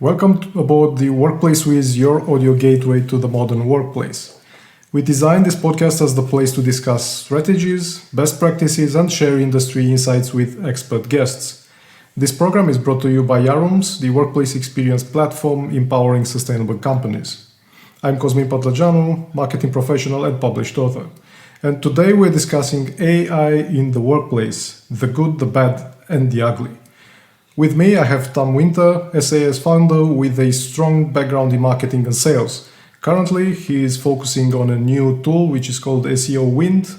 Welcome aboard the Workplace Whiz, your audio gateway to the modern workplace. We designed this podcast as the place to discuss strategies, best practices, and share industry insights with expert guests. This program is brought to you by Yarums, the workplace experience platform empowering sustainable companies. I'm Cosmin Patlageanu, marketing professional and published author. And today we're discussing AI in the workplace, the good, the bad, and the ugly. With me, I have Tom Winter, SAS founder with a strong background in marketing and sales. Currently, he is focusing on a new tool which is called SEO Wind,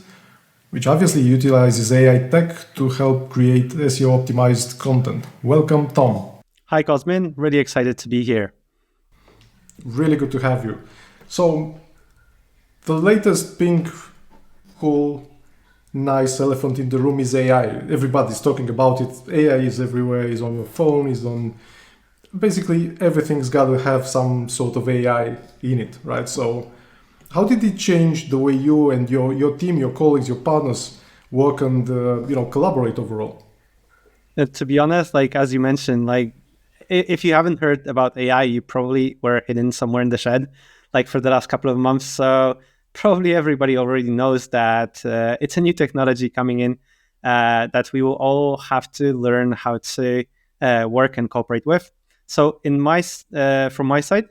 which obviously utilizes AI tech to help create SEO optimized content. Welcome, Tom. Hi, Cosmin. Really excited to be here. Really good to have you. So, the latest pink, cool, nice elephant in the room is AI. Everybody's talking about it. AI is everywhere. It's on your phone. It's on. Basically, everything's got to have some sort of AI in it, right? So, how did it change the way you and your team, your colleagues, your partners work and collaborate overall? To be honest, as you mentioned, if you haven't heard about AI, you probably were hidden somewhere in the shed, for the last couple of months. So probably everybody already knows that it's a new technology coming in that we will all have to learn how to work and cooperate with. So from my side,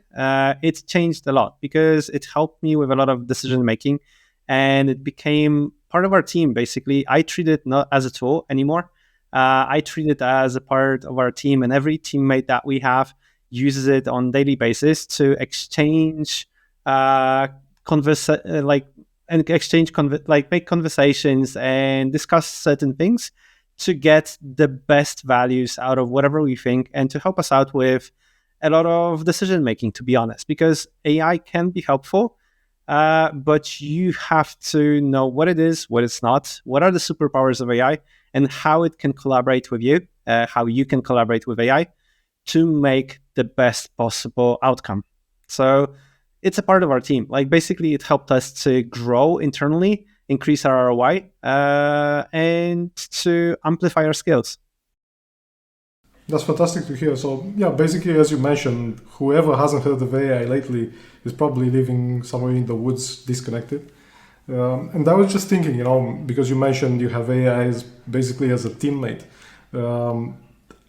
it's changed a lot because it helped me with a lot of decision making, and it became part of our team. Basically, I treat it not as a tool anymore. I treat it as a part of our team, and every teammate that we have uses it on a daily basis to exchange make conversations and discuss certain things to get the best values out of whatever we think and to help us out with a lot of decision making, to be honest, because AI can be helpful, but you have to know what it is, what it's not, what are the superpowers of AI, and how it can collaborate with you, how you can collaborate with AI to make the best possible outcome. So it's a part of our team. Basically, it helped us to grow internally, increase our ROI, and to amplify our skills. That's fantastic to hear. So, yeah, basically, as you mentioned, whoever hasn't heard of AI lately is probably living somewhere in the woods, disconnected. And I was just thinking, because you mentioned you have AI basically as a teammate.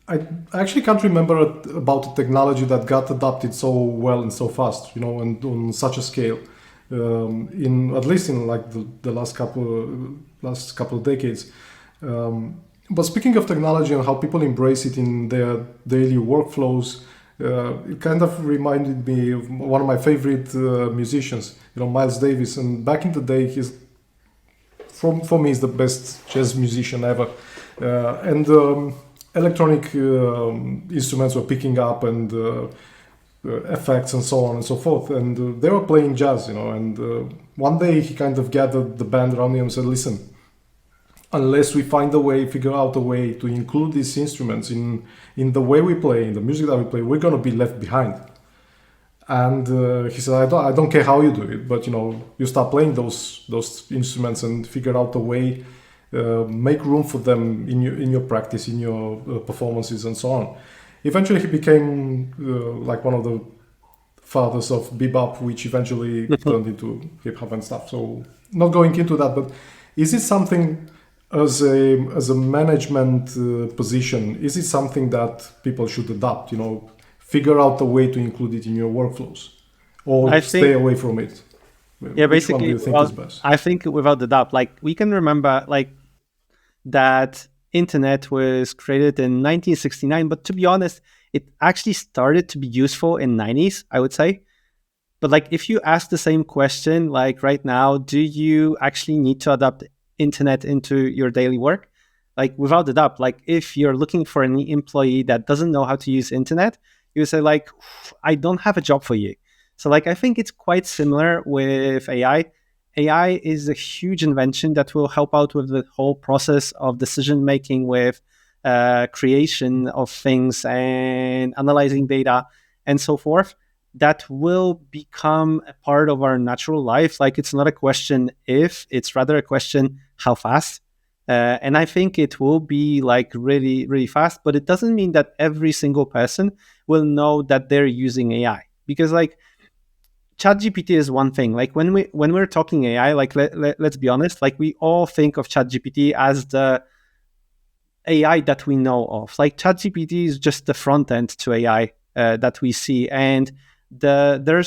I actually can't remember about a technology that got adopted so well and so fast, and on such a scale. At least in the last couple of decades. But speaking of technology and how people embrace it in their daily workflows, it kind of reminded me of one of my favorite musicians, Miles Davis. And back in the day, for me, he's the best jazz musician ever. Electronic instruments were picking up and effects and so on and so forth. And they were playing jazz, and one day he kind of gathered the band around him and said, listen, unless we figure out a way to include these instruments in the way we play, in the music that we play, we're going to be left behind. And he said, I don't care how you do it, but you start playing those instruments and figure out a way, make room for them in your practice, in your performances and so on. Eventually he became one of the fathers of bebop, which eventually turned into hip hop and stuff. So not going into that, but is it something as a management position, is it something that people should adopt, figure out a way to include it in your workflows, or stay away from it? Yeah, basically, which one do you think is best? I think without the doubt, we can remember that internet was created in 1969, but to be honest, it actually started to be useful in 90s, I would say. But if you ask the same question, right now, do you actually need to adopt internet into your daily work? Without a doubt, if you're looking for an employee that doesn't know how to use internet, you say I don't have a job for you. So I think it's quite similar with AI. AI is a huge invention that will help out with the whole process of decision making, with creation of things and analyzing data and so forth. That will become a part of our natural life. It's not a question if, it's rather a question how fast. And I think it will be like really, really fast, but it doesn't mean that every single person will know that they're using AI, because like ChatGPT is one thing. Like when we're talking AI, like let's be honest, like we all think of ChatGPT as the AI that we know of. Like ChatGPT is just the front end to AI that we see, and there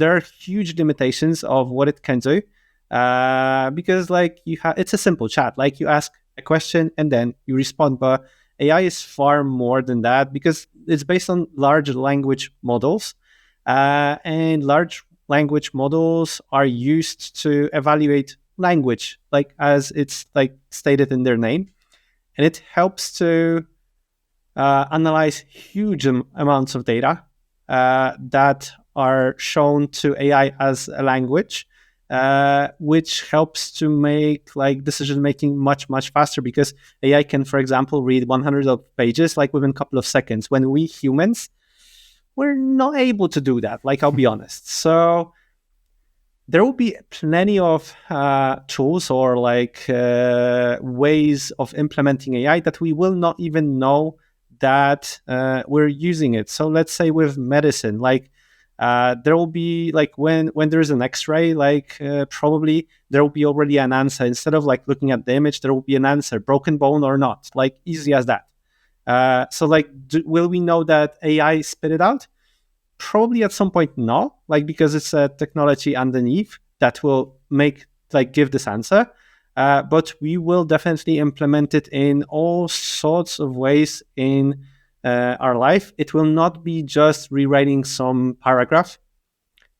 are huge limitations of what it can do, because like it's a simple chat. Like you ask a question and then you respond, but AI is far more than that because it's based on large language models, and large language models are used to evaluate language, like as it's like stated in their name, and it helps to analyze huge amounts of data that are shown to AI as a language, which helps to make like decision making much faster, because AI can, for example, read 100 of pages like within a couple of seconds. When we humans, we're not able to do that. Like I'll be honest. So there will be plenty of tools or like ways of implementing AI that we will not even know that we're using it. So let's say with medicine, like there will be like when there is an X-ray, like probably there will be already an answer. Instead of like looking at the image, there will be an answer, broken bone or not, like easy as that. So like, will we know that AI spit it out? Probably at some point no, like because it's a technology underneath that will give this answer, but we will definitely implement it in all sorts of ways in our life. It will not be just rewriting some paragraph.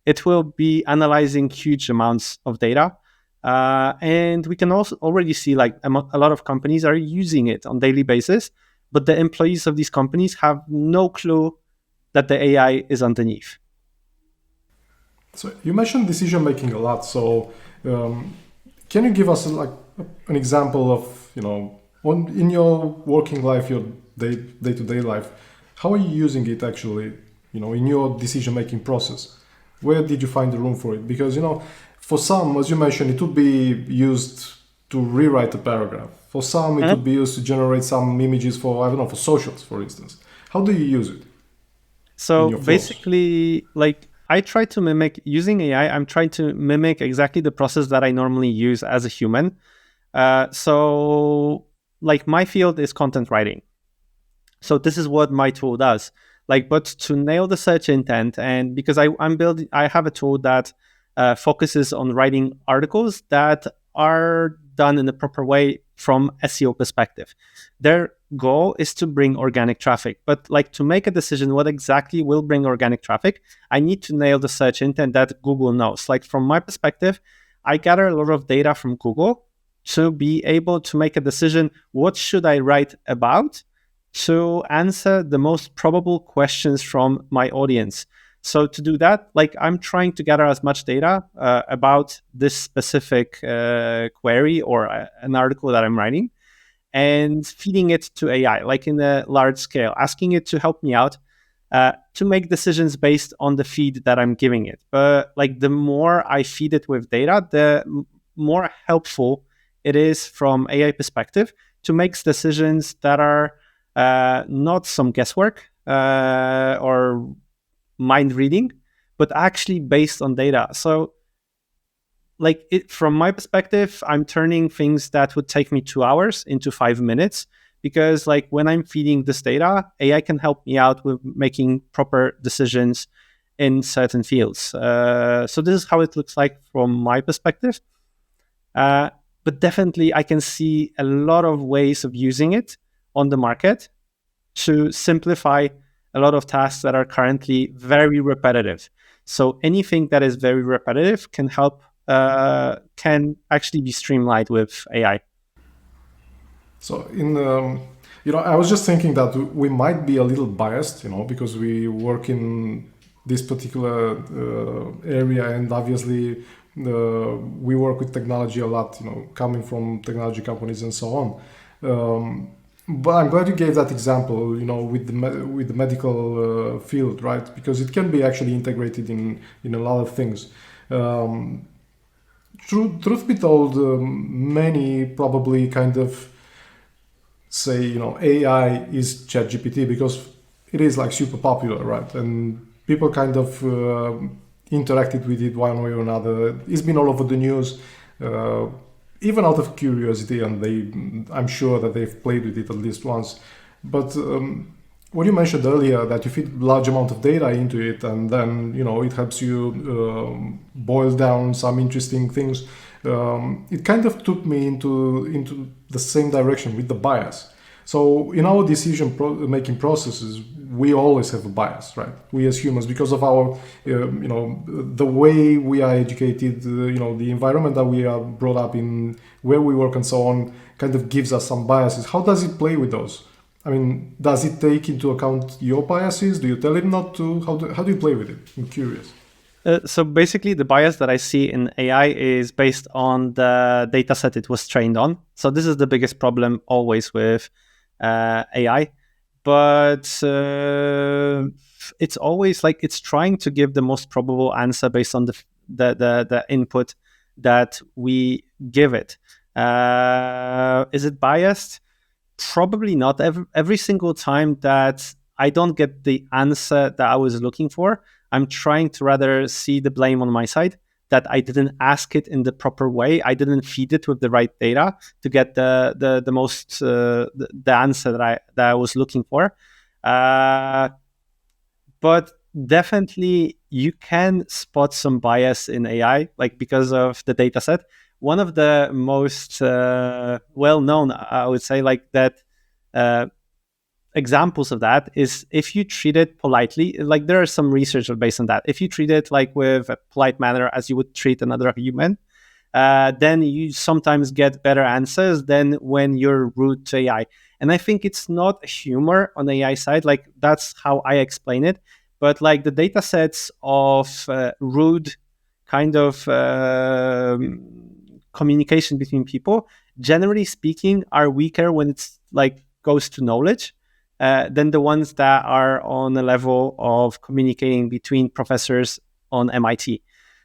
It will be analyzing huge amounts of data, and we can also already see like a lot of companies are using it on daily basis, but the employees of these companies have no clue that the AI is underneath. So you mentioned decision making a lot. So can you give us like an example of in your working life, your day to day life, how are you using it actually? In your decision making process, where did you find the room for it? Because for some, as you mentioned, it would be used to rewrite a paragraph. For some, it would be used to generate some images for, I don't know, for socials, for instance. How do you use it in So your flows? basically, like I try to mimic using AI. I'm trying to mimic exactly the process that I normally use as a human. So like my field is content writing. So this is what my tool does. Like, but to nail the search intent, and because I have a tool that focuses on writing articles that are done in the proper way from SEO perspective. Their goal is to bring organic traffic, but like to make a decision what exactly will bring organic traffic, I need to nail the search intent that Google knows. Like from my perspective, I gather a lot of data from Google to be able to make a decision, what should I write about to answer the most probable questions from my audience. So to do that, like I'm trying to gather as much data about this specific query or an article that I'm writing, and feeding it to AI, like in a large scale, asking it to help me out to make decisions based on the feed that I'm giving it. But like the more I feed it with data, the more helpful it is from AI perspective to make decisions that are not some guesswork or mind reading, but actually based on data. So like from my perspective, I'm turning things that would take me 2 hours into 5 minutes, because like when I'm feeding this data, AI can help me out with making proper decisions in certain fields. So this is how it looks like from my perspective. But definitely I can see a lot of ways of using it on the market to simplify a lot of tasks that are currently very repetitive. So anything that is very repetitive can can actually be streamlined with AI. So I was just thinking that we might be a little biased, because we work in this particular area, and obviously we work with technology a lot, coming from technology companies and so on. But I'm glad you gave that example, with the medical field, right? Because it can be actually integrated in a lot of things. truth be told, many probably kind of say, AI is ChatGPT because it is like super popular, right? And people kind of interacted with it one way or another. It's been all over the news, uh, even out of curiosity, and I'm sure that they've played with it at least once. But what you mentioned earlier, that you feed large amount of data into it, and then it helps you boil down some interesting things. It kind of took me into the same direction with the bias. So in our making processes, we always have a bias, right? We as humans, because of our, the way we are educated, the environment that we are brought up in, where we work, and so on, kind of gives us some biases. How does it play with those? I mean, does it take into account your biases? Do you tell it not to? How do you play with it? I'm curious. So basically, the bias that I see in AI is based on the data set it was trained on. So this is the biggest problem always with AI. But it's always like it's trying to give the most probable answer based on the input that we give it. Is it biased? Probably not. Every single time that I don't get the answer that I was looking for, I'm trying to rather see the blame on my side, that I didn't ask it in the proper way. I didn't feed it with the right data to get the most the answer that I was looking for. But definitely you can spot some bias in AI, like because of the data set. One of the most well-known, I would say, like that examples of that is if you treat it politely. Like there are some research based on that. If you treat it like with a polite manner as you would treat another human, then you sometimes get better answers than when you're rude to AI. And I think it's not humor on the AI side. Like that's how I explain it. But like the data sets of rude kind of communication between people, generally speaking, are weaker when it's like goes to knowledge than the ones that are on a level of communicating between professors on MIT.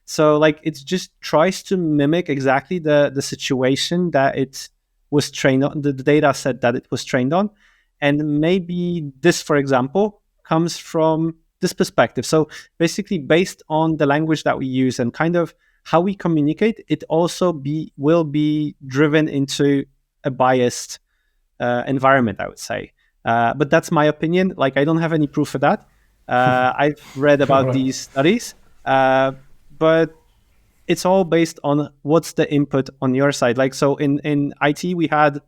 So like it just tries to mimic exactly the situation that it was trained on, the data set that it was trained on. And maybe this, for example, comes from this perspective. So basically based on the language that we use and kind of how we communicate, it also will be driven into a biased environment, I would say. But that's my opinion. Like I don't have any proof for that. I've read about Right. these studies, but it's all based on what's the input on your side. Like so in IT, we had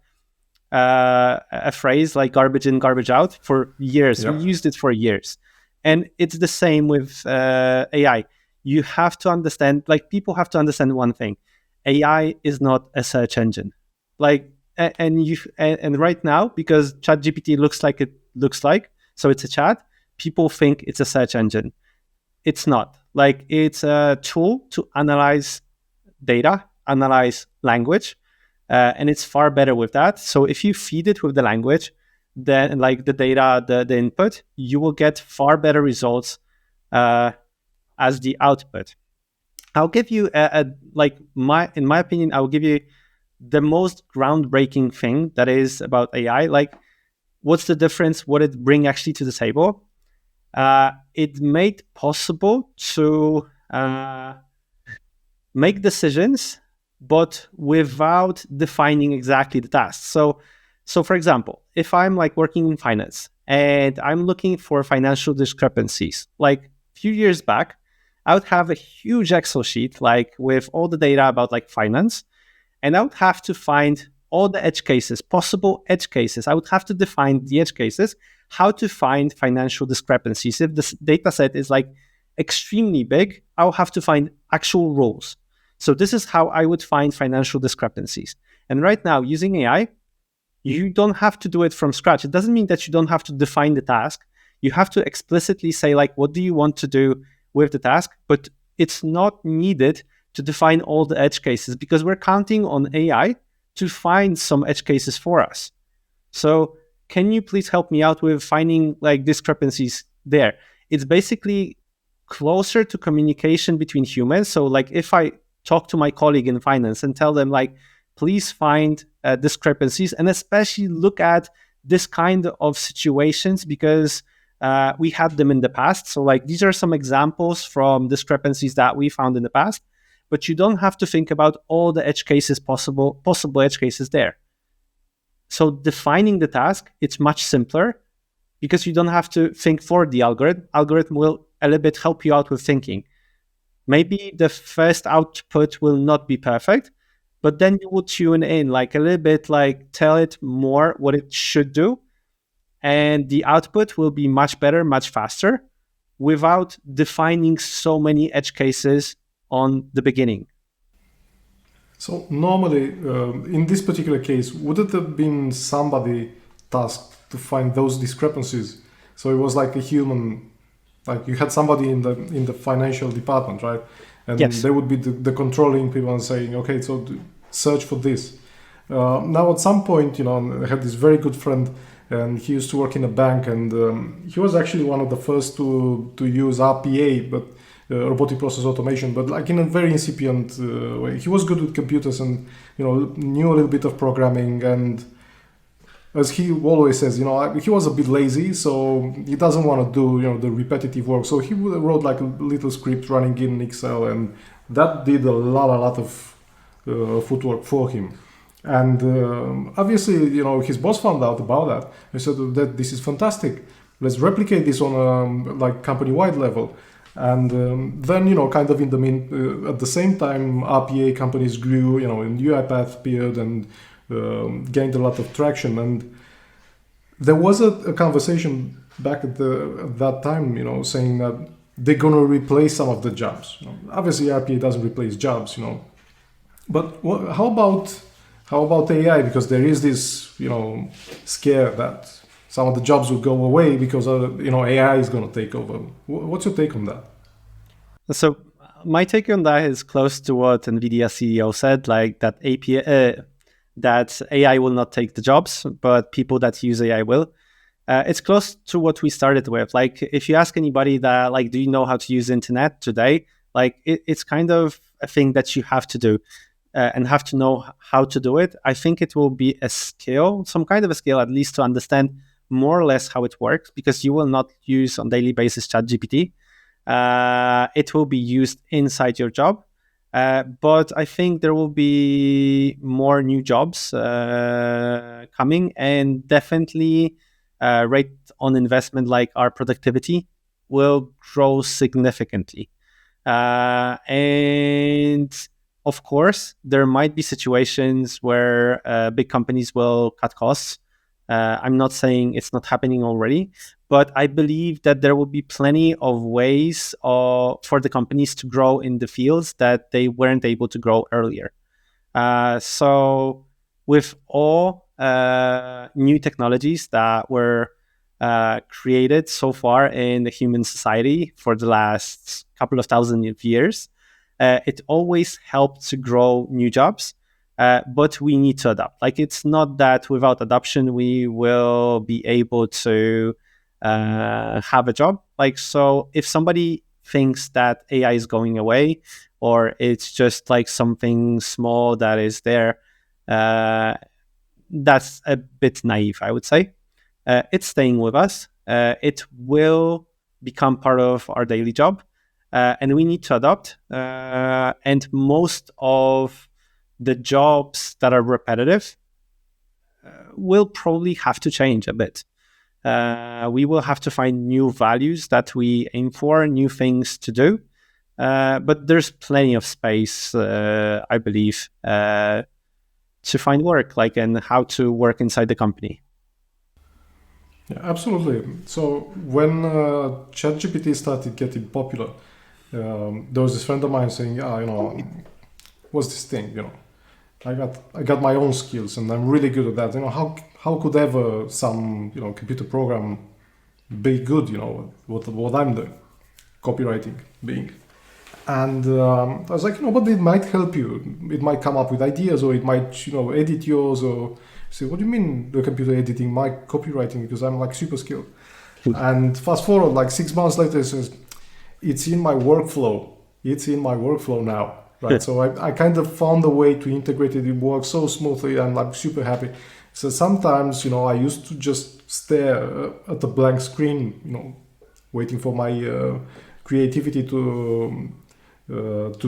a phrase like garbage in, garbage out for years. Yep. We used it for years. And it's the same with AI. You have to understand, like people have to understand one thing. AI is not a search engine. Like, and right now, because ChatGPT looks like it looks like, so it's a chat, people think it's a search engine. It's not. Like it's a tool to analyze data, analyze language, and it's far better with that. So if you feed it with the language, then like the data, the input, you will get far better results as the output. I'll give you in my opinion, I will give you the most groundbreaking thing that is about AI. Like, what's the difference? What it bring actually to the table? It made possible to make decisions, but without defining exactly the tasks. So for example, if I'm like working in finance and I'm looking for financial discrepancies, like a few years back, I would have a huge Excel sheet, like with all the data about like finance, and I would have to find all the edge cases, possible edge cases. I would have to define the edge cases, how to find financial discrepancies. If this data set is like extremely big, I'll have to find actual rules. So this is how I would find financial discrepancies. And right now, using AI, you don't have to do it from scratch. It doesn't mean that you don't have to define the task. You have to explicitly say, like, what do you want to do with the task? But it's not needed to define all the edge cases because we're counting on AI to find some edge cases for us. So can you please help me out with finding like discrepancies there? It's basically closer to communication between humans. So like if I talk to my colleague in finance and tell them like, please find discrepancies, and especially look at this kind of situations because we had them in the past. So like these are some examples from discrepancies that we found in the past, but you don't have to think about all the edge cases, possible edge cases there. So defining the task, it's much simpler because you don't have to think for the algorithm. Algorithm will a little bit help you out with thinking. Maybe the first output will not be perfect, but then you will tune in like a little bit, like tell it more what it should do. And the output will be much better, much faster without defining so many edge cases on the beginning. So normally, in this particular case, would it have been somebody tasked to find those discrepancies? So it was like a human, like you had somebody in the financial department, right? And Yes. they would be the controlling people and saying, okay, so search for this. Now at some point, I had this very good friend, and he used to work in a bank, and he was actually one of the first to use RPA, but robotic process automation, but like in a very incipient way. He was good with computers and knew a little bit of programming, and as he always says, he was a bit lazy, so he doesn't want to do the repetitive work. So he wrote like a little script running in Excel, and that did a lot of footwork for him. And obviously, his boss found out about that. He said that this is fantastic. Let's replicate this on a like company-wide level. And then, kind of at the same time, RPA companies grew, and UiPath appeared and gained a lot of traction. And there was a conversation back at that time, saying that they're going to replace some of the jobs. Obviously, RPA doesn't replace jobs, But how about AI? Because there is this, scare that some of the jobs will go away because AI is going to take over. What's your take on that? So my take on that is close to what NVIDIA CEO said, like that that AI will not take the jobs, but people that use AI will. It's close to what we started with. Like if you ask anybody that, like, do you know how to use internet today? Like it's kind of a thing that you have to do. And have to know how to do it. I think it will be a skill, some kind of a skill, at least to understand more or less how it works, because you will not use on daily basis ChatGPT. It will be used inside your job. But I think there will be more new jobs coming, and definitely rate on investment like our productivity will grow significantly. And of course, there might be situations where big companies will cut costs. I'm not saying it's not happening already, but I believe that there will be plenty of ways for the companies to grow in the fields that they weren't able to grow earlier. So with all new technologies that were created so far in the human society for the last couple of thousand years, it always helped to grow new jobs, but we need to adapt. Like it's not that without adoption we will be able to have a job. Like so, if somebody thinks that AI is going away, or it's just like something small that is there, that's a bit naive, I would say. It's staying with us. It will become part of our daily job. And we need to adapt. And most of the jobs that are repetitive will probably have to change a bit. We will have to find new values that we aim for, new things to do. But there's plenty of space, I believe, to find work, like, and how to work inside the company. Yeah, absolutely. So when ChatGPT started getting popular, there was this friend of mine saying, what's this thing? I got my own skills and I'm really good at that. How could ever some computer program be good? What I'm doing, copywriting being. And I was like, but it might help you. It might come up with ideas, or it might edit yours. Or say, what do you mean the computer editing my copywriting? Because I'm like super skilled. And fast forward like 6 months later, it says, it's in my workflow. It's in my workflow now. right? So I kind of found a way to integrate it. It works so smoothly. I'm like super happy. So sometimes, I used to just stare at the blank screen, waiting for my creativity to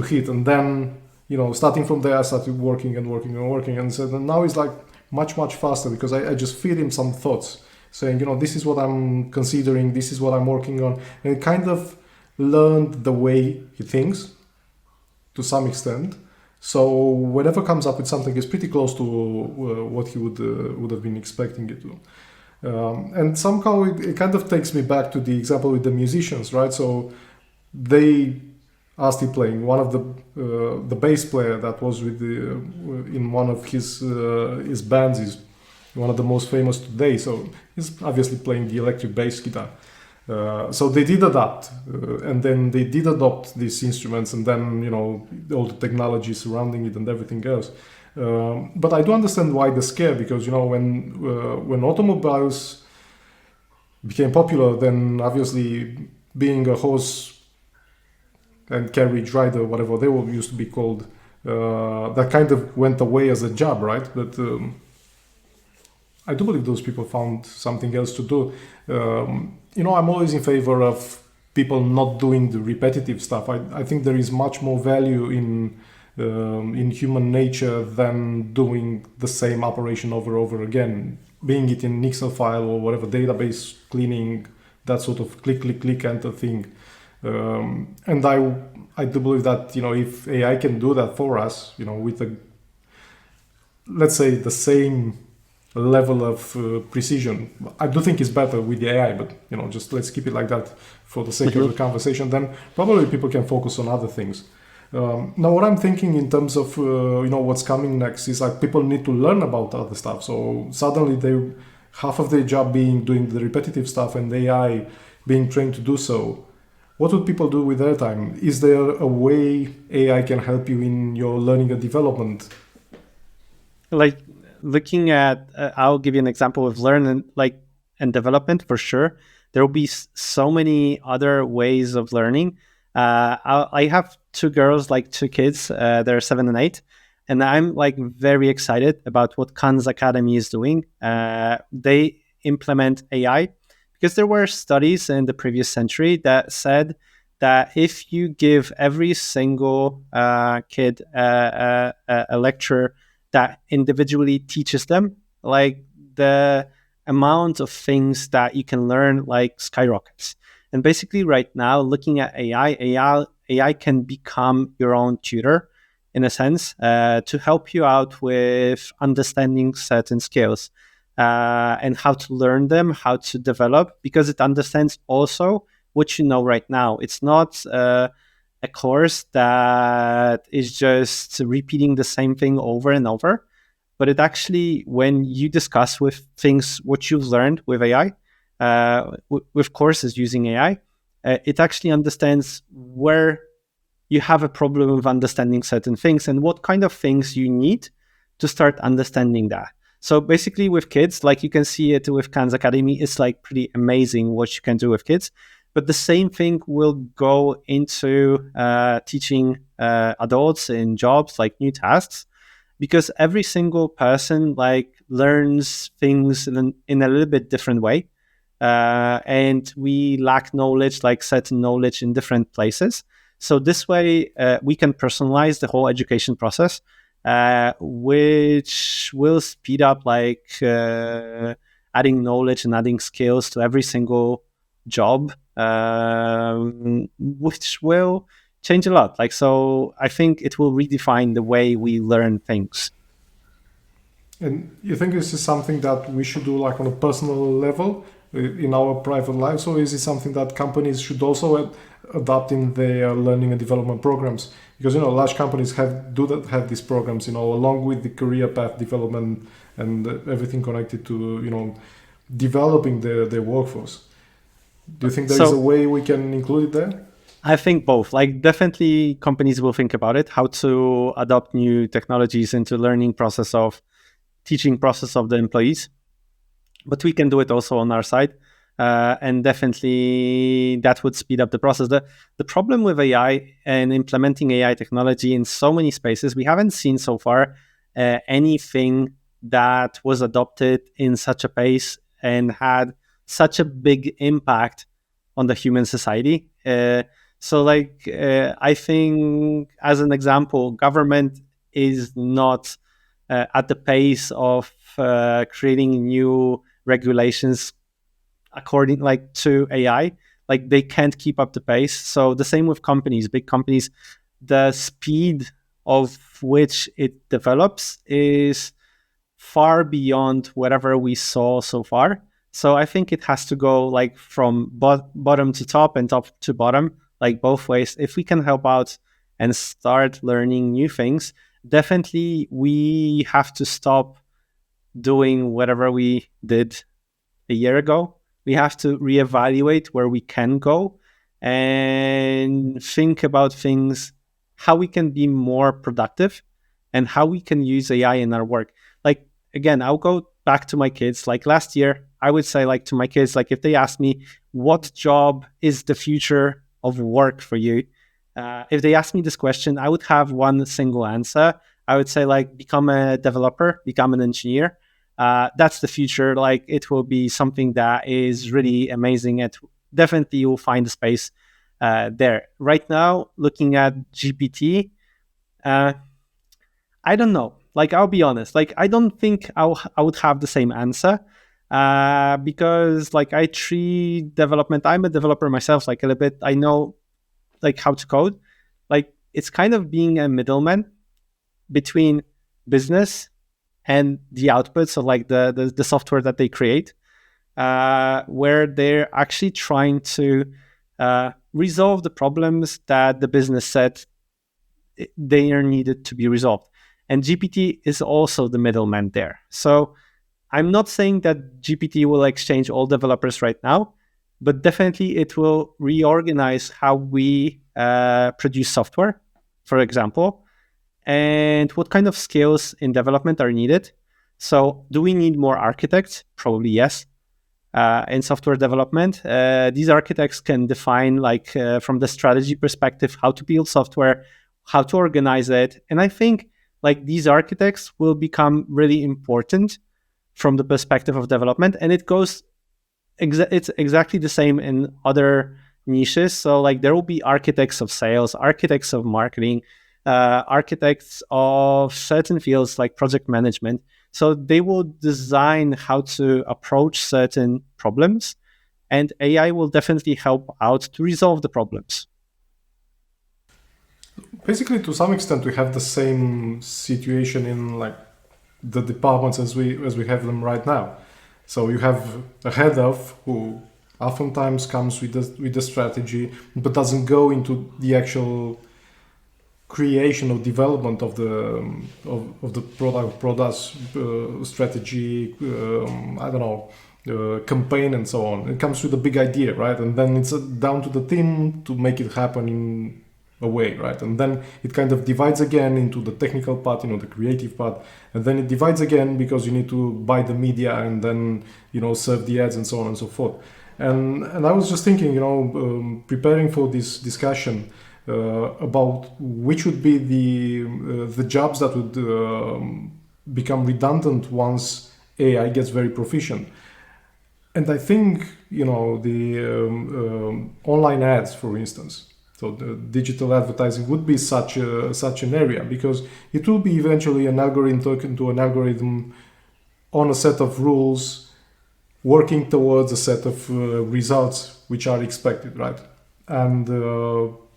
hit, and then starting from there, I started working and working and working, and so now it's like much faster because I just feed him some thoughts, saying, this is what I'm considering, this is what I'm working on, and it kind of learned the way he thinks to some extent. So whenever comes up with something, it's pretty close to what he would have been expecting it to. And somehow it kind of takes me back to the example with the musicians, right? So they are still playing. One of the bass player that was with in one of his bands is one of the most famous today. So he's obviously playing the electric bass guitar. So they did adapt, and then they did adopt these instruments, and then all the technology surrounding it and everything else. But I do understand why the scare, because when automobiles became popular, then obviously being a horse and carriage rider, whatever they were used to be called, that kind of went away as a job, right? But I do believe those people found something else to do. I'm always in favor of people not doing the repetitive stuff. I think there is much more value in human nature than doing the same operation over and over again, being it in Excel file or whatever, database cleaning, that sort of click enter thing. And I do believe that if AI can do that for us, with let's say the same level of precision, I do think it's better with the AI, but just let's keep it like that for the sake of the conversation. Then probably people can focus on other things. Now, what I'm thinking in terms of what's coming next is like people need to learn about other stuff. So suddenly half of their job being doing the repetitive stuff and AI being trained to do so. What would people do with their time? Is there a way AI can help you in your learning and development? Like looking at, I'll give you an example of learning and development for sure. There will be so many other ways of learning. I have two girls, two kids. They're 7 and 8, and I'm very excited about what Khan's Academy is doing. They implement AI because there were studies in the previous century that said that if you give every single kid a lecture that individually teaches them, the amount of things that you can learn skyrockets. And basically right now, looking at AI can become your own tutor in a sense, to help you out with understanding certain skills and how to learn them, how to develop, because it understands also what you know right now. It's not a course that is just repeating the same thing over and over, but it actually, when you discuss with things what you've learned with AI, with courses using AI, it actually understands where you have a problem with understanding certain things and what kind of things you need to start understanding that. So basically with kids, you can see it with Khan's Academy, it's pretty amazing what you can do with kids. But the same thing will go into teaching adults in jobs, new tasks, because every single person learns things in a little bit different way. And we lack knowledge, certain knowledge in different places. So this way, we can personalize the whole education process, which will speed up adding knowledge and adding skills to every single job, which will change a lot. So I think it will redefine the way we learn things. And you think this is something that we should do on a personal level in our private lives, or is it something that companies should also adopt in their learning and development programs? Because large companies have these programs, along with the career path development and everything connected to developing their workforce. Do you think there is a way we can include it there? I think both. Definitely companies will think about it, how to adopt new technologies into learning process of teaching process of the employees. But we can do it also on our side. And definitely that would speed up the process. The problem with AI and implementing AI technology in so many spaces, we haven't seen so far anything that was adopted in such a pace and had such a big impact on the human society. I think, as an example, government is not at the pace of creating new regulations according to AI. Like they can't keep up the pace. So the same with companies, big companies, the speed of which it develops is far beyond whatever we saw so far. So I think it has to go like from bottom to top and top to bottom, like both ways. If we can help out and start learning new things, definitely we have to stop doing whatever we did a year ago. We have to reevaluate where we can go and think about things, how we can be more productive and how we can use AI in our work. Like, again, I'll go back to my kids. Like last year, I would say like to my kids, like if they ask me, what job is the future of work for you? If they ask me this question, I would have one single answer. I would say like become a developer, become an engineer. That's the future. Like it will be something that is really amazing. And definitely you'll find a space there. Right now, looking at GPT, I don't know. Like I'll be honest. Like I don't think I would have the same answer because like I treat development. I'm a developer myself. Like a little bit. I know like how to code. Like it's kind of being a middleman between business and the outputs, so like the software that they create, where they're actually trying to resolve the problems that the business said they are needed to be resolved. And GPT is also the middleman there. So I'm not saying that GPT will exchange all developers right now, but definitely it will reorganize how we produce software, for example, and what kind of skills in development are needed. So do we need more architects? Probably yes. In software development, these architects can define from the strategy perspective, how to build software, how to organize it. And I think like these architects will become really important from the perspective of development. And it goes, it's exactly the same in other niches. So like there will be architects of sales, architects of marketing, architects of certain fields like project management. So they will design how to approach certain problems, and AI will definitely help out to resolve the problems. Basically, to some extent, we have the same situation in like the departments as we have them right now. So you have a head of who oftentimes comes with the strategy, but doesn't go into the actual creation or development of the product strategy. I don't know. Campaign and so on. It comes with a big idea, right? And then it's down to the team to make it happen in a way, right? And then it kind of divides again into the technical part, the creative part, and then it divides again because you need to buy the media and then serve the ads and so on and so forth. And I was just thinking, preparing for this discussion about which would be the jobs that would become redundant once AI gets very proficient. And I think, the online ads, for instance, so the digital advertising would be such an area, because it will be eventually an algorithm talking to an algorithm on a set of rules, working towards a set of results which are expected, right? And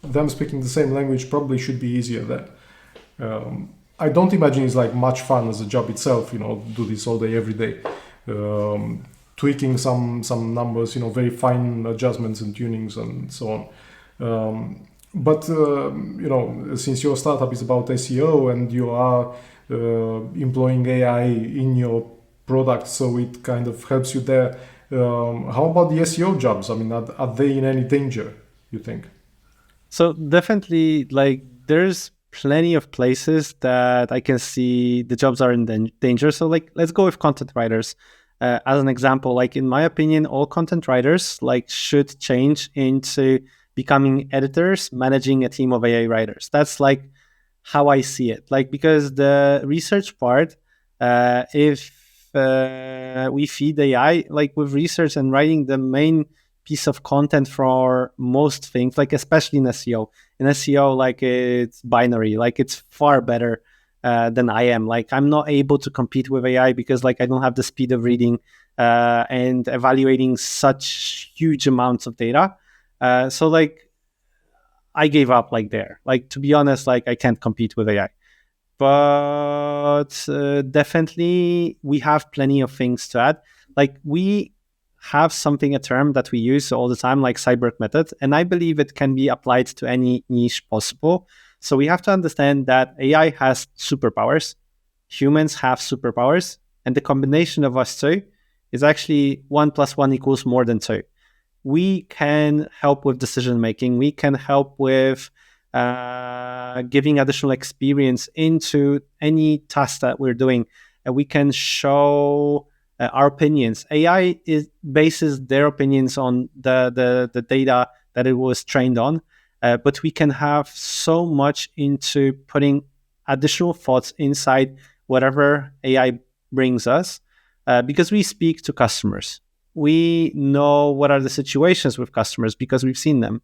them speaking the same language probably should be easier there. I don't imagine it's like much fun as a job itself, do this all day, every day. Tweaking some numbers, very fine adjustments and tunings and so on. But since your startup is about SEO and you are employing AI in your product, so it kind of helps you there. How about the SEO jobs? I mean, are they in any danger, you think? So definitely, like there's plenty of places that I can see the jobs are in danger. So like, let's go with content writers. As an example, like in my opinion, all content writers like should change into becoming editors, managing a team of AI writers. That's like how I see it. Like, because the research part, if we feed AI like with research and writing the main piece of content for most things, like especially in SEO. In SEO, like it's binary, like it's far better than I am. Like I'm not able to compete with AI because like I don't have the speed of reading and evaluating such huge amounts of data. So like I gave up like there. Like to be honest, like I can't compete with AI. But definitely we have plenty of things to add. Like we have something, a term that we use all the time, like cyborg method, and I believe it can be applied to any niche possible. So we have to understand that AI has superpowers, humans have superpowers, and the combination of us two is actually 1 + 1 = more than 2. We can help with decision making. We can help with giving additional experience into any task that we're doing. We can show our opinions. AI bases their opinions on the data that it was trained on, but we can have so much into putting additional thoughts inside whatever AI brings us, because we speak to customers. We know what are the situations with customers because we've seen them.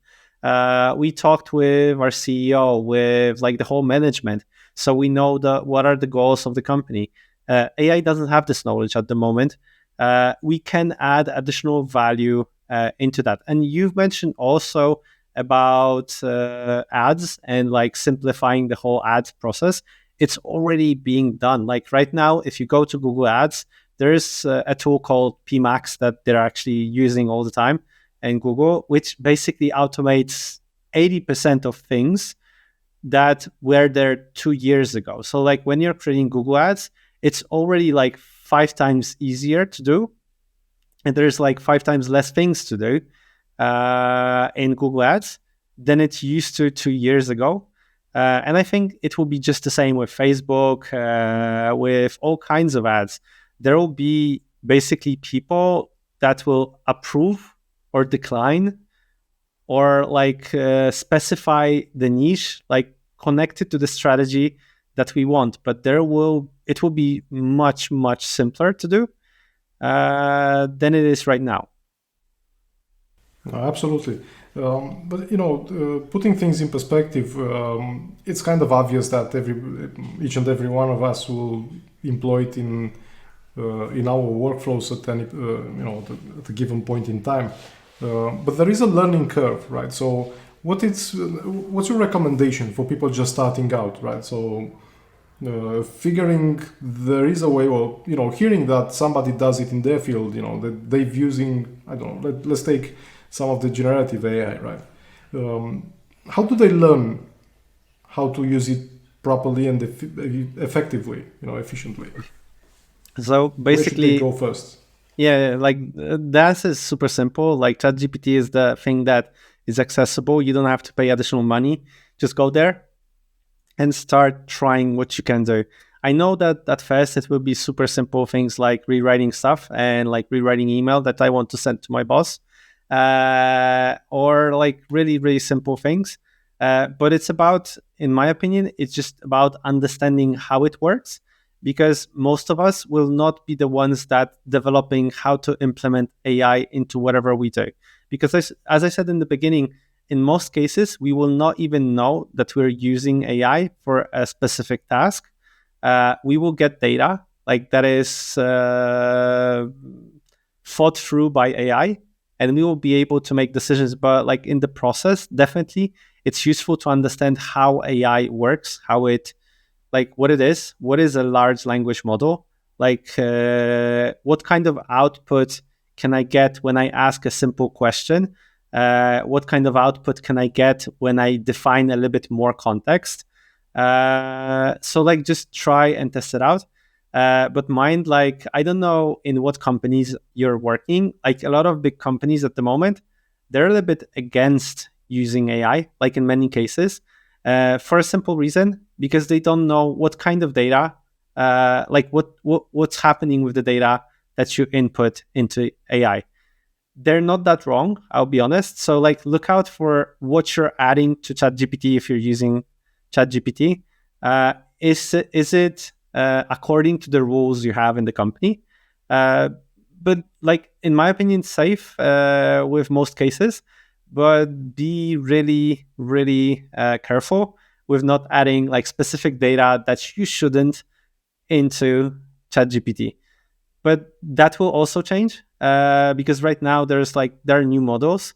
We talked with our CEO, with like the whole management, so we know what are the goals of the company. AI doesn't have this knowledge at the moment. We can add additional value into that. And you've mentioned also about ads and like simplifying the whole ads process. It's already being done. Like right now, if you go to Google Ads, there's a tool called PMax that they're actually using all the time in Google, which basically automates 80% of things that were there 2 years ago. So like when you're creating Google Ads, it's already like 5 times easier to do. And there's like 5 times less things to do in Google Ads than it used to 2 years ago. And I think it will be just the same with Facebook, with all kinds of ads. There will be basically people that will approve or decline or like specify the niche, like connected to the strategy that we want. But it will be much, much simpler to do than it is right now. Absolutely. But putting things in perspective, it's kind of obvious that each and every one of us will employ it in our workflows at any at a given point in time. But there is a learning curve, right? So what's your recommendation for people just starting out, right? So figuring there is a way, or hearing that somebody does it in their field, that they're using, I don't know, let's take some of the generative AI, right? How do they learn how to use it properly and effectively, efficiently? So basically, where should they go first? Yeah, like that is super simple. Like ChatGPT is the thing that is accessible. You don't have to pay additional money. Just go there and start trying what you can do. I know that at first it will be super simple things like rewriting stuff and like rewriting email that I want to send to my boss, or like really, really simple things. But it's about, in my opinion, it's just about understanding how it works, because most of us will not be the ones that developing how to implement AI into whatever we do. Because as I said in the beginning, in most cases, we will not even know that we're using AI for a specific task. We will get data like that is thought through by AI, and we will be able to make decisions. But like in the process, definitely, it's useful to understand how AI works, how it, like what it is, what is a large language model, like what kind of output can I get when I ask a simple question, what kind of output can I get when I define a little bit more context. So like just try and test it out. But mind, like, I don't know in what companies you're working. Like a lot of big companies at the moment, they're a little bit against using AI, like in many cases, for a simple reason, because they don't know what kind of data, like what's happening with the data that you input into AI. They're not that wrong, I'll be honest. So like look out for what you're adding to ChatGPT if you're using ChatGPT. Is it according to the rules you have in the company? But like in my opinion, safe with most cases, but be really, really careful with not adding like specific data that you shouldn't into ChatGPT. But that will also change because right now there are new models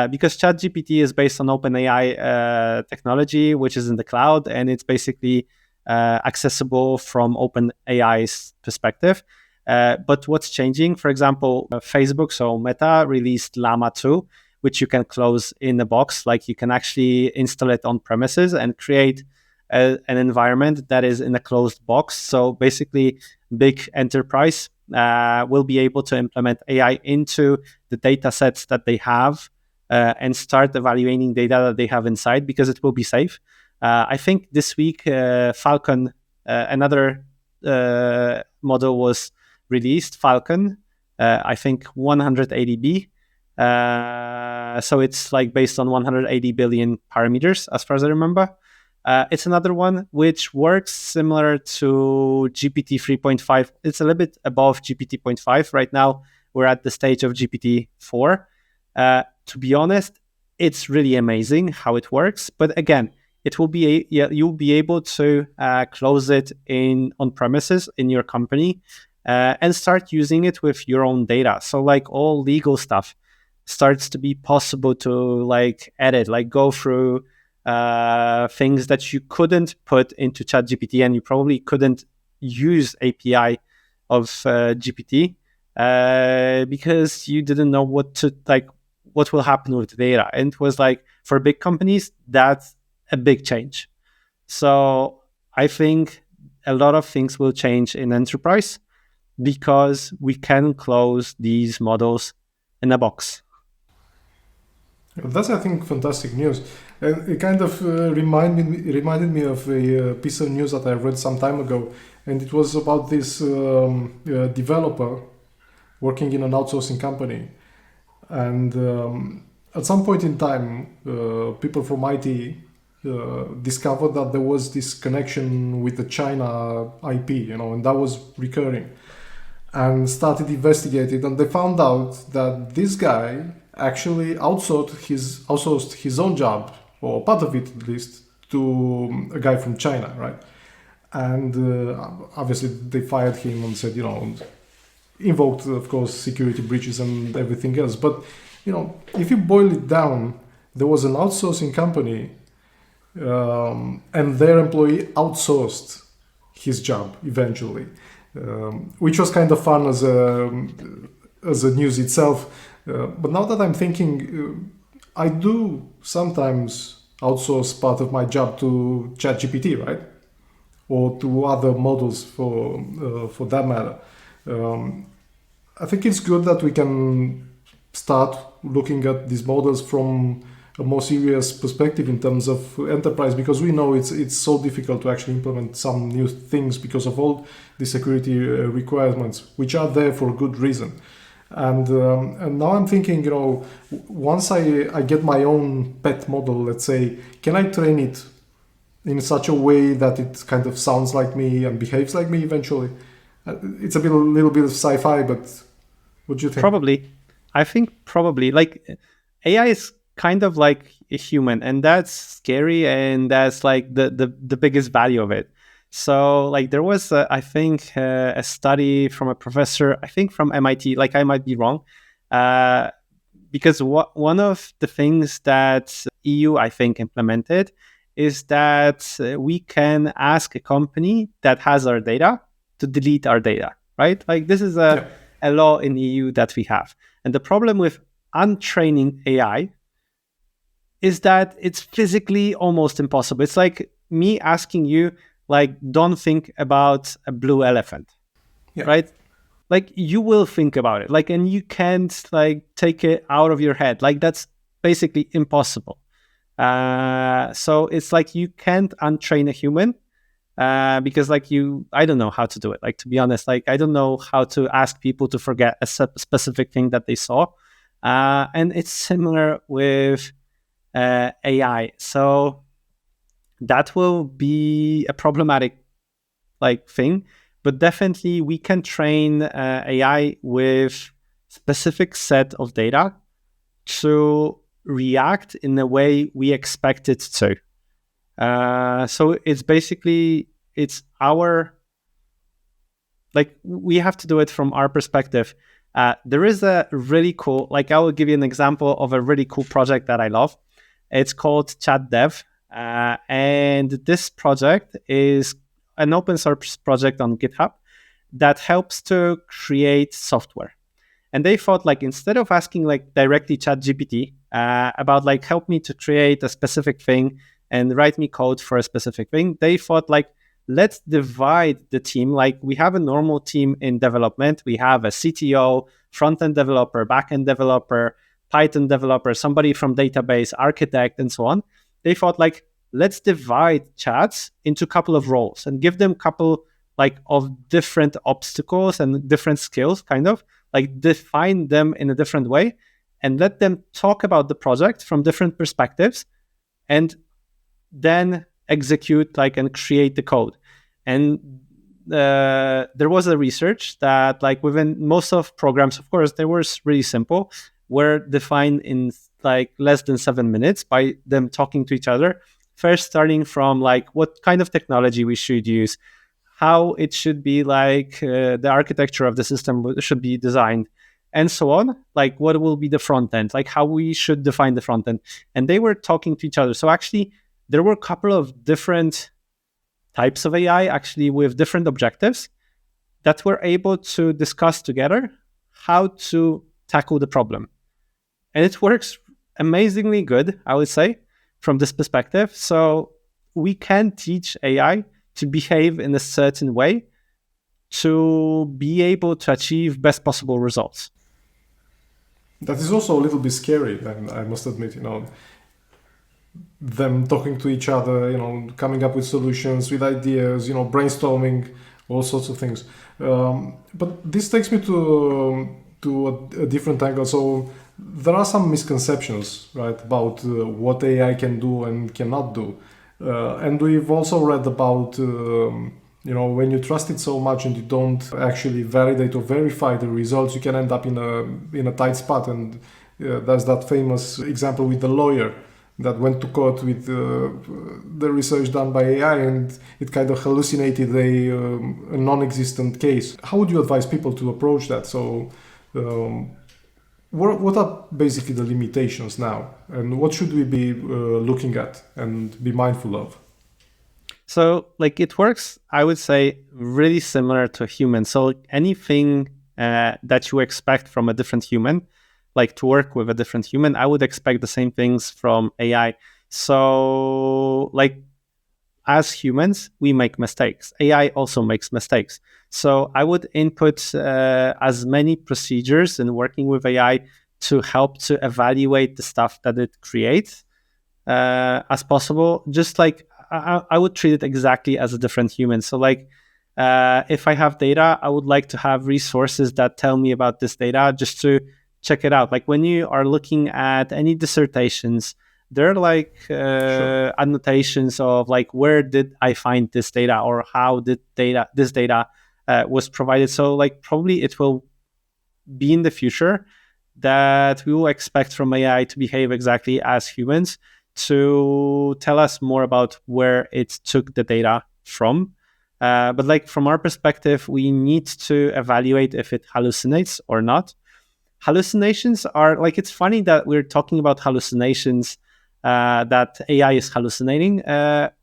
because ChatGPT is based on OpenAI technology, which is in the cloud, and it's basically accessible from OpenAI's perspective. But what's changing? For example, Facebook, so Meta released Llama 2, which you can close in a box. Like you can actually install it on premises and create an environment that is in a closed box. So basically, big enterprise will be able to implement AI into the data sets that they have and start evaluating data that they have inside because it will be safe. I think this week, Falcon, another model was released, Falcon, I think 180B. So it's like based on 180 billion parameters, as far as I remember. It's another one which works similar to GPT 3.5. It's a little bit above GPT 0.5. Right now, we're at the stage of GPT 4. To be honest, it's really amazing how it works. But again, it will be you'll be able to close it on premises in your company and start using it with your own data. So like all legal stuff starts to be possible to like edit, like go through things that you couldn't put into ChatGPT, and you probably couldn't use API of GPT because you didn't know what will happen with the data. And it was like for big companies, that's a big change. So I think a lot of things will change in enterprise because we can close these models in a box. That's, I think, fantastic news. And it kind of reminded me of a piece of news that I read some time ago, and it was about this developer working in an outsourcing company. And at some point in time, people from IT discovered that there was this connection with the China IP, and that was recurring, and started investigating, and they found out that this guy actually outsourced his own job, or part of it at least, to a guy from China, right? And obviously they fired him and said, invoked, of course, security breaches and everything else. But, if you boil it down, there was an outsourcing company and their employee outsourced his job eventually, which was kind of fun as a news itself. But now that I'm thinking, I do sometimes outsource part of my job to ChatGPT, right? Or to other models for that matter. I think it's good that we can start looking at these models from a more serious perspective in terms of enterprise, because we know it's so difficult to actually implement some new things because of all the security requirements, which are there for a good reason. And now I'm thinking, once I get my own pet model, let's say, can I train it in such a way that it kind of sounds like me and behaves like me eventually? It's a little bit of sci-fi, but what do you think? Probably. I think probably. Like AI is kind of like a human, and that's scary, and that's like the biggest value of it. So like there was, I think, a study from a professor, I think from MIT, like I might be wrong, because one of the things that EU, I think, implemented is that we can ask a company that has our data to delete our data, right? Like this is a law in EU that we have. And the problem with untraining AI is that it's physically almost impossible. It's like me asking you, like, don't think about a blue elephant, right? Like you will think about it, like, and you can't like take it out of your head. Like that's basically impossible. So it's like you can't untrain a human. because I don't know how to do it. Like, to be honest, like I don't know how to ask people to forget a specific thing that they saw. And it's similar with AI. So that will be a problematic thing, but definitely we can train AI with specific set of data to react in the way we expect it to. So it's basically, it's our, we have to do it from our perspective. There is a really cool, I will give you an example of a really cool project that I love. It's called Chat Dev. And this project is an open source project on GitHub that helps to create software. And they thought, instead of asking directly ChatGPT about help me to create a specific thing and write me code for a specific thing, they thought let's divide the team. We have a normal team in development. We have a CTO, front-end developer, back-end developer, Python developer, somebody from database, architect, and so on. They thought let's divide chats into a couple of roles and give them a couple of different obstacles and different skills, define them in a different way and let them talk about the project from different perspectives and then execute and create the code. And there was a research that within most of programs, of course, they were really simple, were defined in less than 7 minutes by them talking to each other. First, starting from what kind of technology we should use, how it should be the architecture of the system should be designed, and so on. What will be the front end, how we should define the front end. And they were talking to each other. So actually, there were a couple of different types of AI, actually with different objectives, that were able to discuss together how to tackle the problem. And it works amazingly good, I would say, from this perspective. So we can teach AI to behave in a certain way to be able to achieve best possible results. That is also a little bit scary, and I must admit, them talking to each other, coming up with solutions, with ideas, brainstorming, all sorts of things. But this takes me to a different angle. So there are some misconceptions, right, about what AI can do and cannot do. And we've also read about, when you trust it so much and you don't actually validate or verify the results, you can end up in a tight spot. And there's that famous example with the lawyer that went to court with the research done by AI, and it kind of hallucinated a non-existent case. How would you advise people to approach that? So what are basically the limitations now, and what should we be looking at and be mindful of? So it works, I would say, really similar to a human. So anything that you expect from a different human, to work with a different human, I would expect the same things from AI. So as humans, we make mistakes. AI also makes mistakes. So I would input as many procedures in working with AI to help to evaluate the stuff that it creates as possible. Just I would treat it exactly as a different human. So if I have data, I would like to have resources that tell me about this data just to check it out. When you are looking at any dissertations, there are Sure. annotations of where did I find this data, or how did this data was provided. So probably it will be in the future that we will expect from AI to behave exactly as humans, to tell us more about where it took the data from. But from our perspective, we need to evaluate if it hallucinates or not. Hallucinations are it's funny that we're talking about hallucinations, that AI is hallucinating.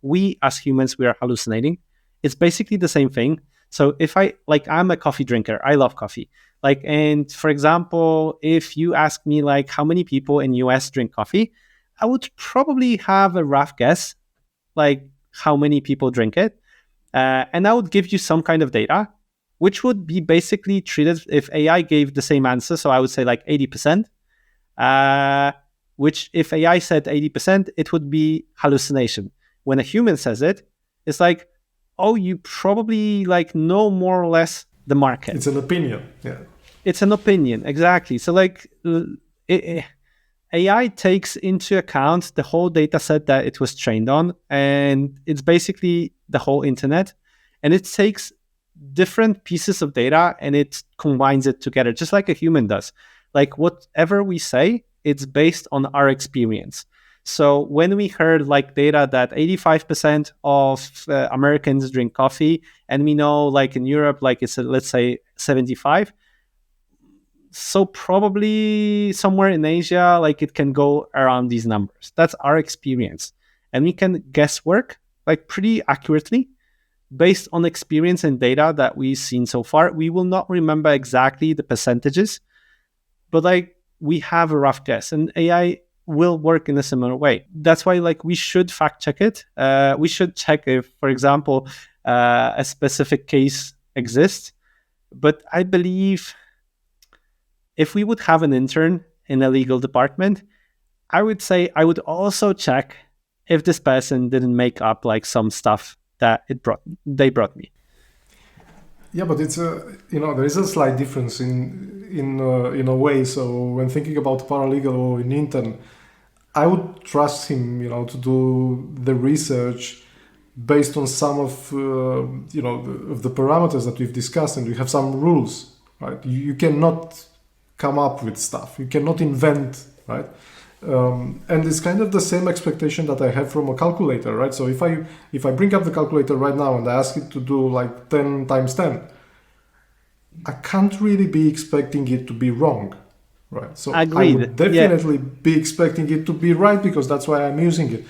We as humans, we are hallucinating. It's basically the same thing. So if I'm a coffee drinker, I love coffee. And for example, if you ask me how many people in US drink coffee, I would probably have a rough guess, how many people drink it. And I would give you some kind of data, which would be basically treated if AI gave the same answer. So I would say 80%, which if AI said 80%, it would be hallucination. When a human says it, it's oh, you probably like know more or less the market. It's an opinion. Yeah. It's an opinion, exactly. So like AI takes into account the whole data set that it was trained on, and it's basically the whole internet. And it takes different pieces of data and it combines it together, just like a human does. Like whatever we say, it's based on our experience. So when we heard like data that 85% of Americans drink coffee, and we know like in Europe, like it's let's say 75, so probably somewhere in Asia, like it can go around these numbers. That's our experience. And we can guesswork like pretty accurately based on experience and data that we've seen so far. We will not remember exactly the percentages, but like we have a rough guess, and AI will work in a similar way. That's why like we should fact check it. We should check if, for example, a specific case exists. But I believe if we would have an intern in a legal department, I would say I would also check if this person didn't make up like some stuff that they brought me. Yeah, but it's there is a slight difference in a way. So when thinking about paralegal or an intern, I would trust him, to do the research based on some of of the parameters that we've discussed, and we have some rules, right? You cannot come up with stuff. You cannot invent, right? And it's kind of the same expectation that I have from a calculator, right? So if I bring up the calculator right now and I ask it to do like 10 times 10, I can't really be expecting it to be wrong, right? So Agreed. I would definitely be expecting it to be right, because that's why I'm using it.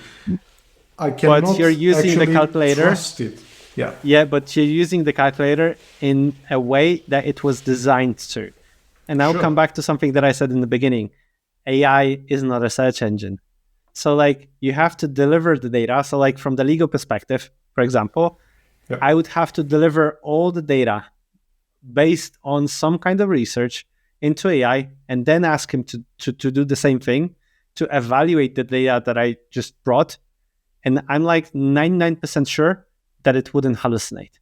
I cannot but you're using the calculator. Trust it. Yeah. Yeah, but you're using the calculator in a way that it was designed to. And I'll come back to something that I said in the beginning. AI is not a search engine. So like you have to deliver the data. So like from the legal perspective, for example, I would have to deliver all the data based on some kind of research into AI, and then ask him to do the same thing, to evaluate the data that I just brought. And I'm like 99% sure that it wouldn't hallucinate,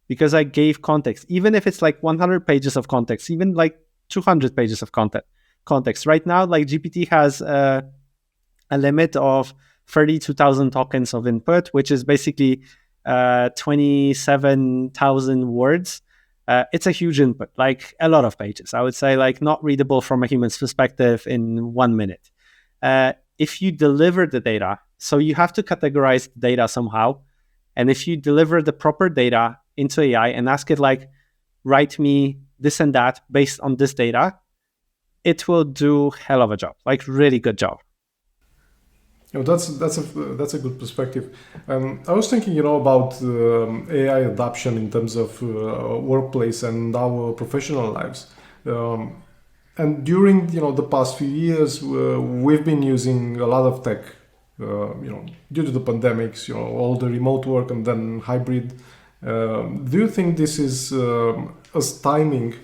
because I gave context, even if it's like 100 pages of context, even like 200 pages of context. Right now, like GPT has a limit of 32,000 tokens of input, which is basically 27,000 words. It's a huge input, like a lot of pages. I would say like not readable from a human's perspective in 1 minute. If you deliver the data, so you have to categorize the data somehow. And if you deliver the proper data into AI and ask it like, write me this and that based on this data, it will do hell of a job, like really good job. That's a good perspective. I was thinking, about AI adoption in terms of workplace and our professional lives. And during the past few years, we've been using a lot of tech. Due to the pandemics, all the remote work and then hybrid. Do you think this is as timing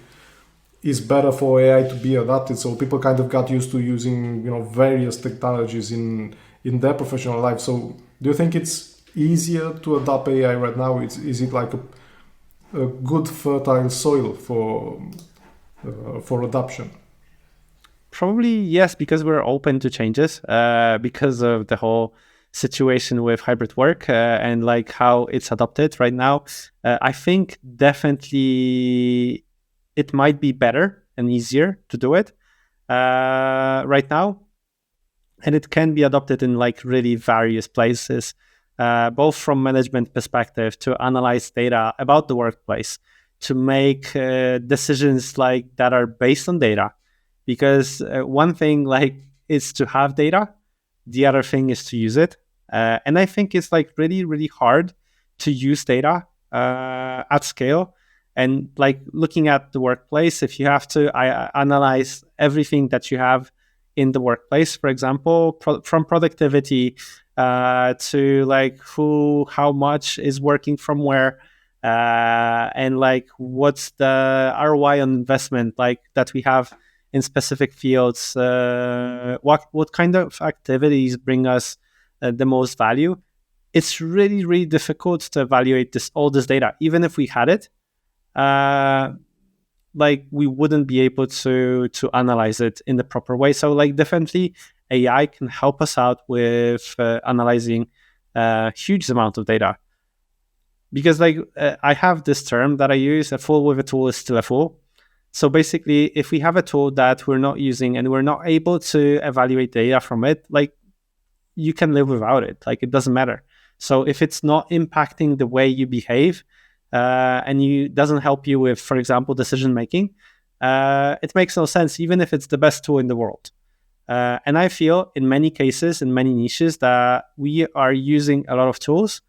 is better for AI to be adapted, so people kind of got used to using various technologies in their professional life? So do you think it's easier to adopt AI right now? Is it like a good fertile soil for adoption? Probably yes, because we're open to changes, because of the whole situation with hybrid work and like how it's adopted right now. I think definitely it might be better and easier to do it right now. And it can be adopted in like really various places, both from management perspective, to analyze data about the workplace, to make decisions like that are based on data. Because one thing like is to have data, the other thing is to use it. And I think it's like really, really hard to use data at scale. And like looking at the workplace, if you have to analyze everything that you have in the workplace, for example, from productivity to like how much is working from where, and like what's the ROI on investment like that we have in specific fields, what kind of activities bring us the most value. it's really, really difficult to evaluate all this data. Even if we had it, like we wouldn't be able to analyze it in the proper way. So like definitely AI can help us out with analyzing huge amount of data. Because like I have this term that I use: a fool with a tool is still a fool. So basically, if we have a tool that we're not using and we're not able to evaluate data from it, like you can live without it. Like it doesn't matter. So if it's not impacting the way you behave, and you doesn't help you with, for example, decision making, it makes no sense, even if it's the best tool in the world. And I feel in many cases, in many niches, that we are using a lot of tools,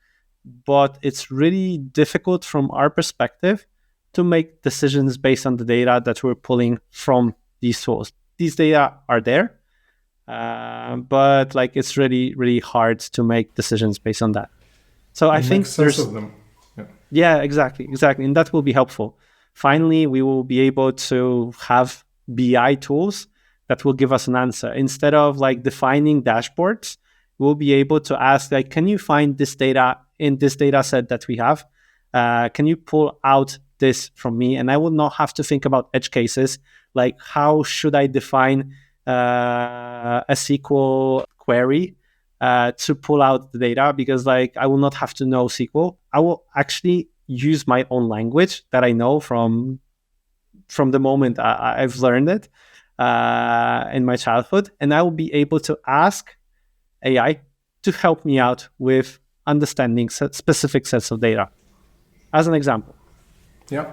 but it's really difficult from our perspective to make decisions based on the data that we're pulling from these tools. These data are there, but like it's really, really hard to make decisions based on that. So I think make sense of them. Yeah, exactly. And that will be helpful. Finally, we will be able to have BI tools that will give us an answer. Instead of like defining dashboards, we'll be able to ask, like, can you find this data in this data set that we have? Can you pull out this from me? And I will not have to think about edge cases, like how should I define a SQL query to pull out the data, because like I will not have to know SQL. I will actually use my own language that I know from the moment I've learned it in my childhood, and I will be able to ask AI to help me out with understanding specific sets of data, as an example. Yeah.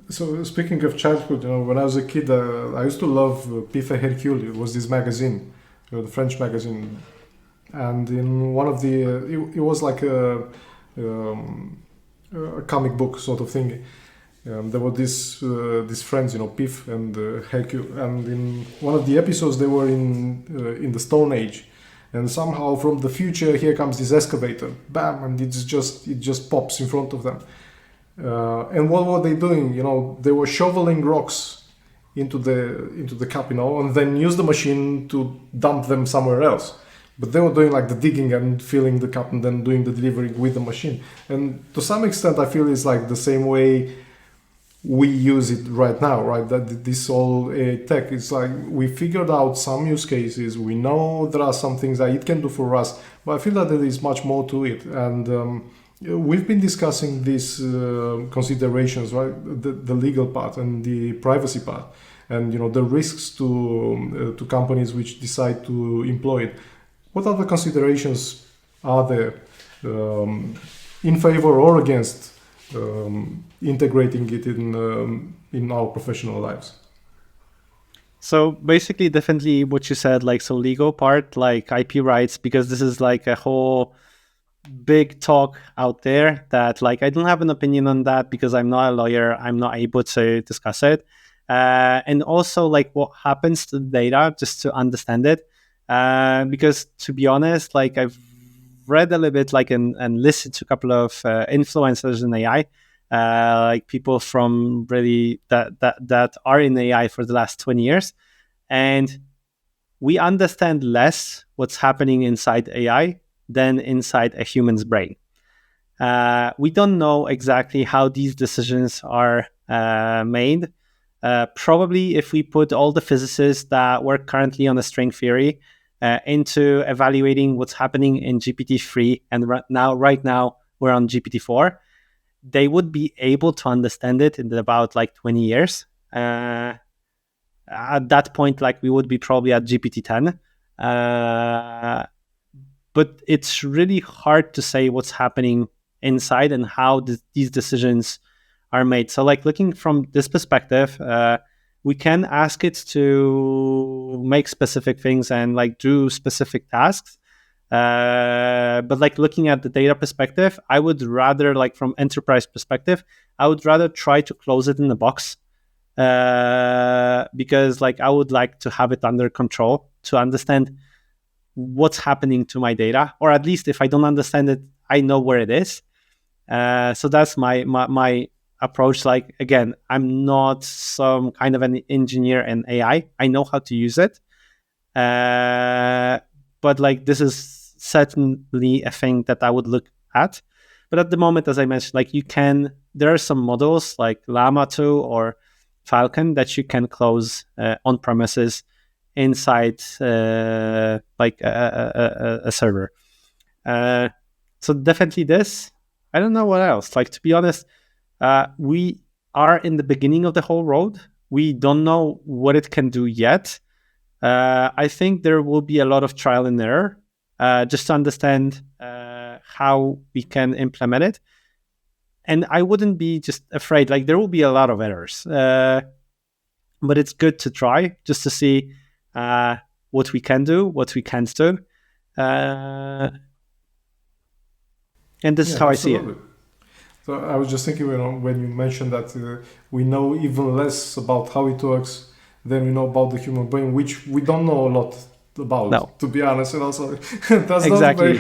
So speaking of childhood, when I was a kid, I used to love Pif et Hercule. It was this magazine, the French magazine, and in one of the, it was like a comic book sort of thing. There were these friends, Pif and Hercule, and in one of the episodes they were in the Stone Age, and somehow from the future here comes this excavator, bam, and it just pops in front of them. And what were they doing? They were shoveling rocks into the cup, and then use the machine to dump them somewhere else. But they were doing like the digging and filling the cup and then doing the delivery with the machine. And to some extent, I feel it's like the same way we use it right now, right? That this all tech, it's like we figured out some use cases. We know there are some things that it can do for us, but I feel that there is much more to it. And we've been discussing these considerations, right? The legal part and the privacy part, and the risks to companies which decide to employ it. What other considerations are there in favor or against integrating it in our professional lives? So basically, definitely what you said, like, so legal part, like IP rights, because this is like a whole big talk out there that like I don't have an opinion on that because I'm not a lawyer. I'm not able to discuss it. And also like what happens to the data, just to understand it. Because to be honest, like I've read a little bit, like and listened to a couple of influencers in AI, like people from really that are in AI for the last 20 years, and we understand less what's happening inside AI than inside a human's brain. We don't know exactly how these decisions are made. Probably if we put all the physicists that work currently on the string theory into evaluating what's happening in GPT-3, and right now we're on GPT-4, they would be able to understand it in about like 20 years. At that point, like we would be probably at GPT-10. But it's really hard to say what's happening inside and how these decisions are made. So like looking from this perspective, we can ask it to make specific things and like do specific tasks. But like looking at the data perspective, I would rather, like from enterprise perspective, I would rather try to close it in the box, because like I would like to have it under control to understand what's happening to my data, or at least if I don't understand it, I know where it is. So that's my approach. Like, again, I'm not some kind of an engineer in AI. I know how to use it. But like, this is certainly a thing that I would look at. But at the moment, as I mentioned, like there are some models like Llama 2 or Falcon that you can close on premises inside like a server. So definitely this. I don't know what else. Like, to be honest, we are in the beginning of the whole road. We don't know what it can do yet. I think there will be a lot of trial and error just to understand how we can implement it. And I wouldn't be just afraid. Like, there will be a lot of errors, but it's good to try just to see what we can do, what we can't do. And this is how absolutely. I see it. So I was just thinking, when you mentioned that we know even less about how it works than we know about the human brain, which we don't know a lot about, No. to be honest. And also, that's Exactly.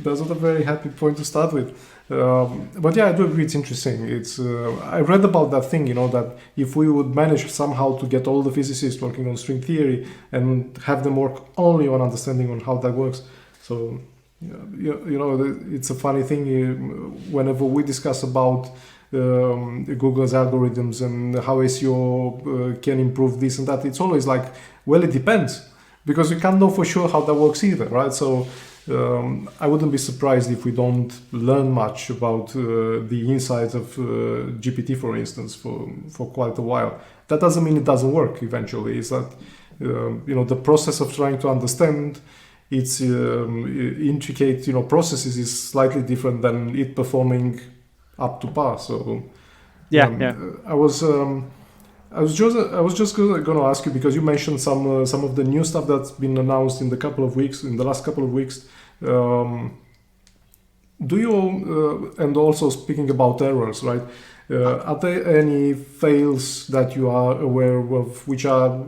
That's not a very happy point to start with. But yeah, I do agree. It's interesting. I read about that thing, that if we would manage somehow to get all the physicists working on string theory and have them work only on understanding on how that works, so. It's a funny thing whenever we discuss about Google's algorithms and how SEO can improve this and that. It's always like, well, it depends, because we can't know for sure how that works either, right? So I wouldn't be surprised if we don't learn much about the insides of GPT, for instance, for quite a while. That doesn't mean it doesn't work eventually. It's that the process of trying to understand its intricate processes is slightly different than it performing up to par. So I was just going to ask you, because you mentioned some of the new stuff that's been announced in the last couple of weeks. Do you and also speaking about errors, right? Are there any fails that you are aware of, which are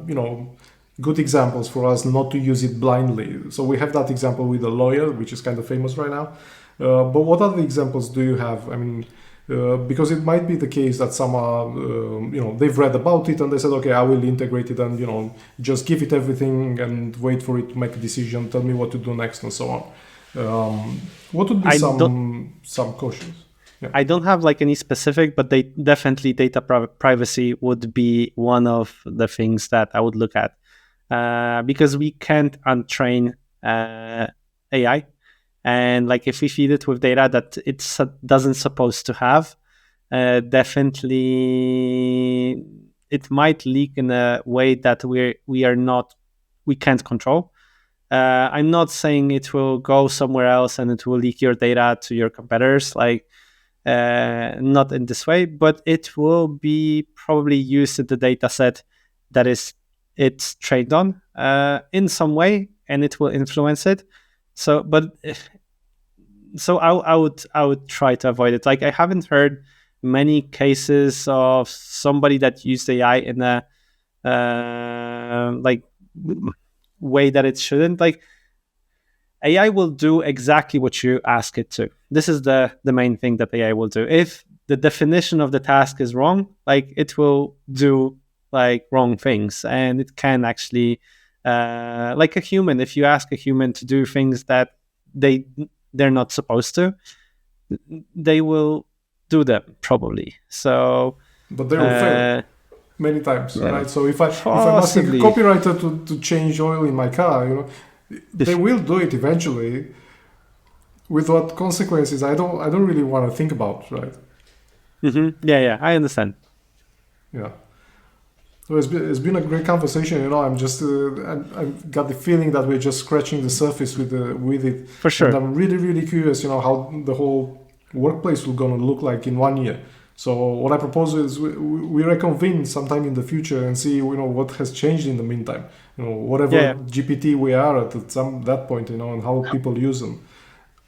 good examples for us not to use it blindly? So we have that example with a lawyer, which is kind of famous right now. But what other examples do you have? I mean, because it might be the case that some are, they've read about it and they said, okay, I will integrate it and, just give it everything and wait for it to make a decision, tell me what to do next and so on. What would be some cautions? Yeah. I don't have like any specific, but they definitely data privacy would be one of the things that I would look at. Because we can't untrain AI, and like if we feed it with data that it doesn't supposed to have, definitely it might leak in a way that we can't control. I'm not saying it will go somewhere else and it will leak your data to your competitors, like not in this way, but it will be probably used in the data set that it's trained on in some way, and it will influence it. So I would try to avoid it. Like, I haven't heard many cases of somebody that used AI in a like way that it shouldn't. Like, AI will do exactly what you ask it to. This is the main thing that AI will do. If the definition of the task is wrong, like, it will do like wrong things, and it can actually like a human. If you ask a human to do things that they're not supposed to, they will do them probably. So but they will fail many times, right? So if I'm asking a possibly copywriter to change oil in my car, they will do it eventually. With what consequences, I don't really want to think about, right? Yeah, I understand. Yeah. So it's been a great conversation. I'm just I've got the feeling that we're just scratching the surface with it. For sure. And I'm really, really curious, how the whole workplace will gonna look like in 1 year. So what I propose is we reconvene sometime in the future and see, what has changed in the meantime. Whatever GPT we are at that point, and how people use them,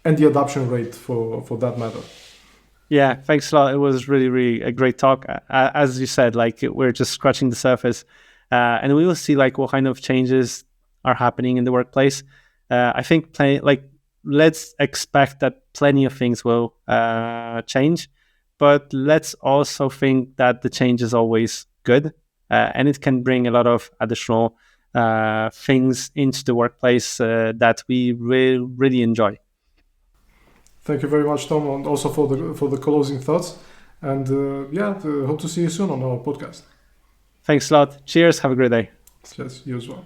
and the adoption rate for that matter. Yeah, thanks a lot. It was really, really a great talk. As you said, like, we're just scratching the surface, and we will see like what kind of changes are happening in the workplace. I think let's expect that plenty of things will change, but let's also think that the change is always good, and it can bring a lot of additional things into the workplace that we really enjoy. Thank you very much, Tom, and also for the closing thoughts. And hope to see you soon on our podcast. Thanks a lot. Cheers. Have a great day. Cheers. You as well.